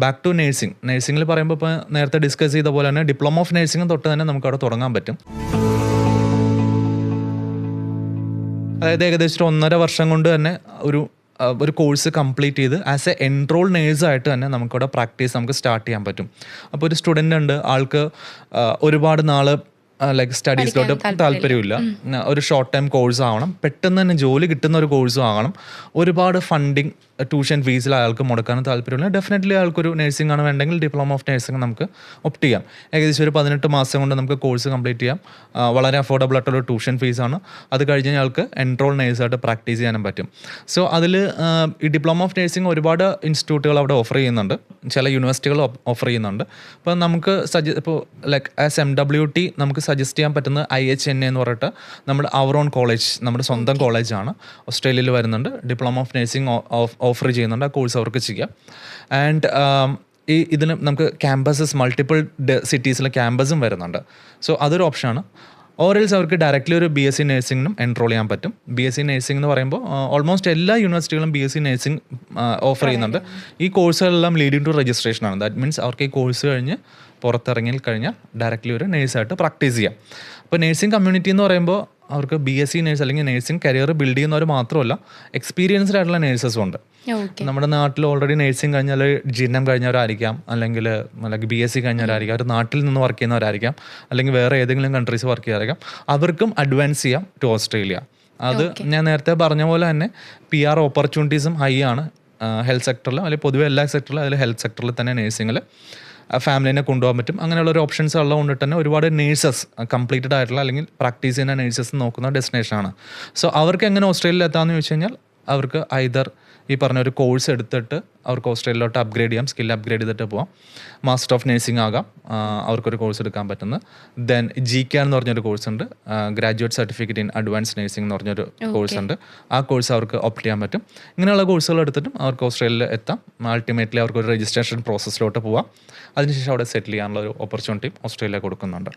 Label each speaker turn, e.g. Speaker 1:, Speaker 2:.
Speaker 1: Back to നേഴ്സിംഗിൽ പറയുമ്പോൾ ഇപ്പോൾ നേരത്തെ ഡിസ്കസ് ചെയ്ത പോലെ തന്നെ ഡിപ്ലോമ ഓഫ് നേഴ്സിംഗ് തൊട്ട് തന്നെ നമുക്ക് അവിടെ തുടങ്ങാൻ പറ്റും. അതായത് ഏകദേശം 1.5 വർഷം കൊണ്ട് തന്നെ ഒരു കോഴ്സ് കംപ്ലീറ്റ് ചെയ്ത് ആസ് എ എൻറോൾ നേഴ്സായിട്ട് തന്നെ നമുക്കവിടെ പ്രാക്ടീസ് നമുക്ക് സ്റ്റാർട്ട് ചെയ്യാൻ പറ്റും. അപ്പോൾ ഒരു സ്റ്റുഡൻ്റ് ഉണ്ട്, ആൾക്ക് ഒരുപാട് നാൾ ലൈക്ക് സ്റ്റഡീസിലോട്ട് താല്പര്യമില്ല, ഒരു ഷോർട്ട് ടൈം കോഴ്സ് ആവണം, പെട്ടെന്ന് തന്നെ ജോലി കിട്ടുന്ന ഒരു കോഴ്സും ആകണം, ഒരുപാട് ഫണ്ടിങ് ട്യൂഷൻ ഫീസിൽ അയാൾക്ക് മുടക്കാനും താല്പര്യമില്ല. ഡെഫിനറ്റ്ലി അയാൾക്കൊരു നേഴ്സിംഗ് ആണ് വേണ്ടെങ്കിൽ ഡിപ്ലോമ ഓഫ് നേഴ്സിംഗ് നമുക്ക് ഒപ്റ്റ് ചെയ്യാം. ഏകദേശം ഒരു 18 മാസം കൊണ്ട് നമുക്ക് കോഴ്സ് കംപ്ലീറ്റ് ചെയ്യാം. വളരെ അഫോർഡബിൾ ആയിട്ടുള്ള ട്യൂഷൻ ഫീസാണ്. അത് കഴിഞ്ഞ് അയാൾക്ക് എൻറോൾ നേഴ്സായിട്ട് പ്രാക്ടീസ് ചെയ്യാനും പറ്റും. സോ അതിൽ ഈ ഡിപ്ലോമ ഓഫ് നേഴ്സിംഗ് ഒരുപാട് ഇൻസ്റ്റിറ്റ്യൂട്ടുകൾ അവിടെ ഓഫർ ചെയ്യുന്നുണ്ട്, ചില യൂണിവേഴ്സിറ്റികൾ ഓഫർ ചെയ്യുന്നുണ്ട്. അപ്പോൾ നമുക്ക് ഇപ്പോൾ ലൈക്ക് ആസ് MWT നമുക്ക് സജസ്റ്റ് ചെയ്യാൻ പറ്റുന്നത് IHNA എന്ന് പറഞ്ഞിട്ട് നമ്മുടെ അവർ ഓൺ കോളേജ്, നമ്മുടെ സ്വന്തം കോളേജാണ്, ഓസ്ട്രേലിയയിൽ വരുന്നുണ്ട്, ഡിപ്ലോമ ഓഫ് നേഴ്സിംഗ് ഓഫർ ചെയ്യുന്നുണ്ട്. ആ കോഴ്സ് അവർക്ക് ചെയ്യാം. ആൻഡ് ഇതിന് നമുക്ക് ക്യാമ്പസസ് മൾട്ടിപ്പിൾ സിറ്റീസിലെ ക്യാമ്പസും വരുന്നുണ്ട്. സോ അതൊരു ഓപ്ഷനാണ്. ഓറൽസ് അവർക്ക് ഡയറക്റ്റ്ലി ഒരു BSc നേഴ്സിംഗിനും എൻറോൾ ചെയ്യാൻ പറ്റും. BSc നേഴ്സിംഗ് എന്ന് പറയുമ്പോൾ ഓൾമോസ്റ്റ് എല്ലാ യൂണിവേഴ്സിറ്റികളും BSc നേഴ്സിംഗ് ഓഫർ ചെയ്യുന്നുണ്ട്. ഈ കോഴ്സുകളെല്ലാം ലീഡിങ് ടു രജിസ്ട്രേഷൻ ആണ്. ദാറ്റ് മീൻസ് അവർക്ക് ഈ കോഴ്സ് കഴിഞ്ഞ് പുറത്തിറങ്ങി കഴിഞ്ഞാൽ ഡയറക്റ്റ്ലി ഒരു നേഴ്സായിട്ട് പ്രാക്ടീസ് ചെയ്യാം. അപ്പോൾ നേഴ്സിംഗ് കമ്മ്യൂണിറ്റി എന്ന് പറയുമ്പോൾ അവർക്ക് BSc നേഴ്സ് അല്ലെങ്കിൽ നേഴ്സിംഗ് കരിയർ ബിൽഡ് ചെയ്യുന്നവർ മാത്രമല്ല, എക്സ്പീരിയൻസ്ഡ് ആയിട്ടുള്ള നേഴ്സസും ഉണ്ട്. നമ്മുടെ നാട്ടിൽ ഓൾറെഡി നേഴ്സിംഗ് കഴിഞ്ഞാൽ ജിന്നം കഴിഞ്ഞവരായിരിക്കാം, അല്ലെങ്കിൽ BSc കഴിഞ്ഞവരായിരിക്കാം, അവർ നാട്ടിൽ നിന്ന് വർക്ക് ചെയ്യുന്നവരായിരിക്കാം, അല്ലെങ്കിൽ വേറെ ഏതെങ്കിലും കൺട്രീസ് വർക്ക് ചെയ്യാറായിരിക്കാം. അവർക്കും അഡ്വാൻസ് ചെയ്യാം ടു ഓസ്ട്രേലിയ. അത് ഞാൻ നേരത്തെ പറഞ്ഞ പോലെ തന്നെ PR ഓപ്പർച്യൂണിറ്റീസും ഹൈ ആണ് ഹെൽത്ത് സെക്ടറിൽ, അല്ലെങ്കിൽ പൊതുവെ എല്ലാ സെക്ടറിലും. അതിൽ ഹെൽത്ത് സെക്ടറിൽ തന്നെ നേഴ്സിംഗിൽ ഫാമിലിനെ കൊണ്ടുപോകാൻ പറ്റും. അങ്ങനെയുള്ള ഒരു ഓപ്ഷൻസ് ഉള്ളതുകൊണ്ട് തന്നെ ഒരുപാട് നേഴ്സസ് കംപ്ലീറ്റഡ് ആയിട്ടുള്ള അല്ലെങ്കിൽ പ്രാക്ടീസ് ചെയ്യുന്ന നേഴ്സസ് നോക്കുന്ന ഡെസ്റ്റിനേഷനാണ്. സോ അവർക്ക് എങ്ങനെ ഓസ്ട്രേലിയയിൽ എത്താമെന്ന് ചോദിച്ചു കഴിഞ്ഞാൽ അവർക്ക് ഐദർ ഈ പറഞ്ഞ ഒരു കോഴ്സ് എടുത്തിട്ട് അവർക്ക് ഓസ്ട്രേലിയയിലോട്ട് അപ്ഗ്രേഡ് ചെയ്യാം, സ്കിൽ അപ്ഗ്രേഡ് ചെയ്തിട്ട് പോകാം. മാസ്റ്റർ ഓഫ് നേഴ്സിംഗ് ആകാം അവർക്കൊരു കോഴ്സ് എടുക്കാൻ പറ്റുന്നത്. ദെൻ GCAN എന്ന് പറഞ്ഞൊരു കോഴ്സ് ഉണ്ട്, graduate certificate in advance nursing എന്ന് പറഞ്ഞൊരു കോഴ്സ് ഉണ്ട്. ആ കോഴ്സ് അവർക്ക് ഓപ്റ്റ് ചെയ്യാൻ പറ്റും. ഇങ്ങനെയുള്ള കോഴ്സുകൾ എടുത്തിട്ടും അവർക്ക് ഓസ്ട്രേലിയയിൽ എത്താം. അൾട്ടിമേറ്റ്ലി അവർക്ക് ഒരു രജിസ്ട്രേഷൻ പ്രോസസ്സിലോട്ട് പോവാം. അതിനുശേഷം അവിടെ സെറ്റിൽ ചെയ്യാനുള്ള ഒരു ഓപ്പർച്യൂണിറ്റിയും ഓസ്ട്രേലിയ കൊടുക്കുന്നുണ്ട്.